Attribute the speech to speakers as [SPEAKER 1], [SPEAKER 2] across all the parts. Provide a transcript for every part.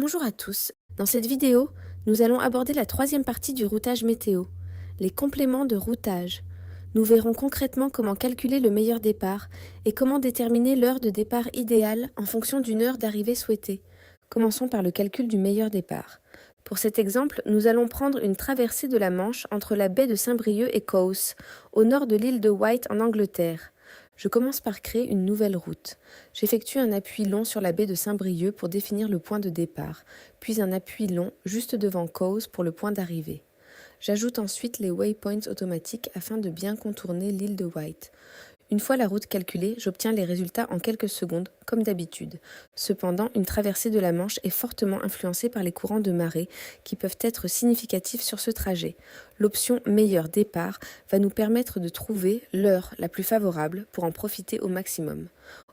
[SPEAKER 1] Bonjour à tous. Dans cette vidéo, nous allons aborder la troisième partie du routage météo, les compléments de routage. Nous verrons concrètement comment calculer le meilleur départ et comment déterminer l'heure de départ idéale en fonction d'une heure d'arrivée souhaitée. Commençons par le calcul du meilleur départ. Pour cet exemple, nous allons prendre une traversée de la Manche entre la baie de Saint-Brieuc et Cowes, au nord de l'île de Wight en Angleterre. Je commence par créer une nouvelle route. J'effectue un appui long sur la baie de Saint-Brieuc pour définir le point de départ, puis un appui long juste devant Cowes pour le point d'arrivée. J'ajoute ensuite les waypoints automatiques afin de bien contourner l'île de Wight. Une fois la route calculée, j'obtiens les résultats en quelques secondes, comme d'habitude. Cependant, une traversée de la Manche est fortement influencée par les courants de marée qui peuvent être significatifs sur ce trajet. L'option meilleur départ va nous permettre de trouver l'heure la plus favorable pour en profiter au maximum.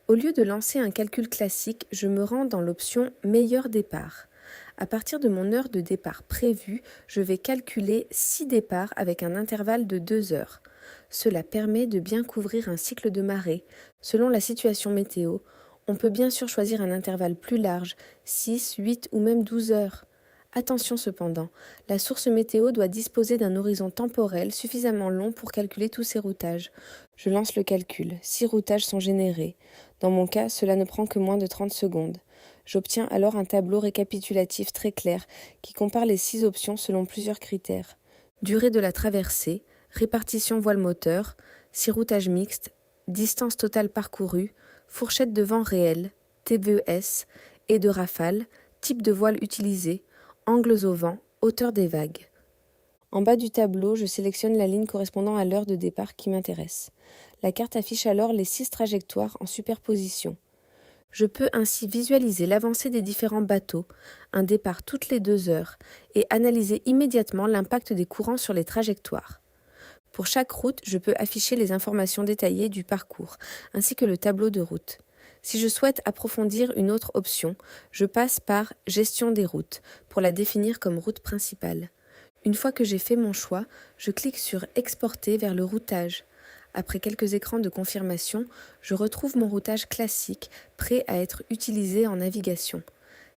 [SPEAKER 1] Au lieu de lancer un calcul classique, je me rends dans l'option meilleur départ. À partir de mon heure de départ prévue, je vais calculer 6 départs avec un intervalle de 2 heures. Cela permet de bien couvrir un cycle de marée. Selon la situation météo, on peut bien sûr choisir un intervalle plus large, 6, 8 ou même 12 heures. Attention cependant, la source météo doit disposer d'un horizon temporel suffisamment long pour calculer tous ces routages. Je lance le calcul, 6 routages sont générés. Dans mon cas, cela ne prend que moins de 30 secondes. J'obtiens alors un tableau récapitulatif très clair qui compare les 6 options selon plusieurs critères. Durée de la traversée, répartition voile moteur, 6 routages mixtes, distance totale parcourue, fourchette de vent réel, TVES, et de rafale, type de voile utilisé, angles au vent, hauteur des vagues. En bas du tableau, je sélectionne la ligne correspondant à l'heure de départ qui m'intéresse. La carte affiche alors les 6 trajectoires en superposition. Je peux ainsi visualiser l'avancée des différents bateaux, un départ toutes les 2 heures, et analyser immédiatement l'impact des courants sur les trajectoires. Pour chaque route, je peux afficher les informations détaillées du parcours, ainsi que le tableau de route. Si je souhaite approfondir une autre option, je passe par Gestion des routes, pour la définir comme route principale. Une fois que j'ai fait mon choix, je clique sur Exporter vers le routage. Après quelques écrans de confirmation, je retrouve mon routage classique, prêt à être utilisé en navigation.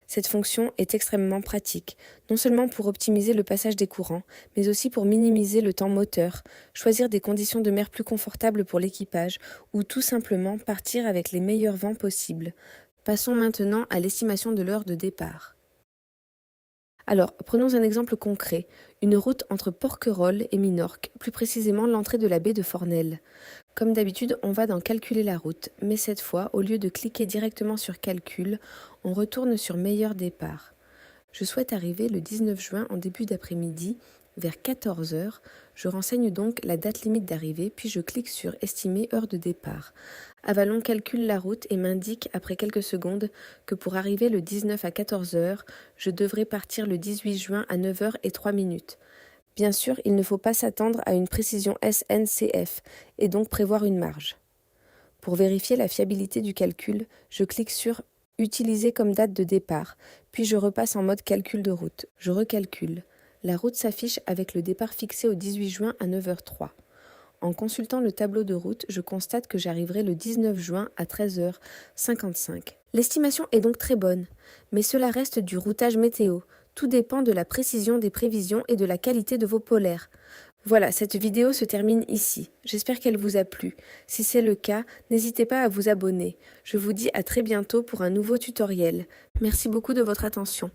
[SPEAKER 1] Cette fonction est extrêmement pratique, non seulement pour optimiser le passage des courants, mais aussi pour minimiser le temps moteur, choisir des conditions de mer plus confortables pour l'équipage ou tout simplement partir avec les meilleurs vents possibles. Passons maintenant à l'estimation de l'heure de départ. Alors, prenons un exemple concret, une route entre Porquerolles et Minorque, plus précisément l'entrée de la baie de Fornel. Comme d'habitude, on va dans Calculer la route, mais cette fois, au lieu de cliquer directement sur Calcul, on retourne sur Meilleur départ. Je souhaite arriver le 19 juin en début d'après-midi, vers 14 heures. Je renseigne donc la date limite d'arrivée, puis je clique sur Estimer heure de départ. Avalon calcule la route et m'indique après quelques secondes que pour arriver le 19 à 14 heures, je devrais partir le 18 juin à 9 heures et 3 minutes. Bien sûr, il ne faut pas s'attendre à une précision SNCF et donc prévoir une marge. Pour vérifier la fiabilité du calcul, je clique sur Utiliser comme date de départ, puis je repasse en mode calcul de route. Je recalcule. La route s'affiche avec le départ fixé au 18 juin à 9h03. En consultant le tableau de route, je constate que j'arriverai le 19 juin à 13h55. L'estimation est donc très bonne, mais cela reste du routage météo. Tout dépend de la précision des prévisions et de la qualité de vos polaires. Voilà, cette vidéo se termine ici. J'espère qu'elle vous a plu. Si c'est le cas, n'hésitez pas à vous abonner. Je vous dis à très bientôt pour un nouveau tutoriel. Merci beaucoup de votre attention.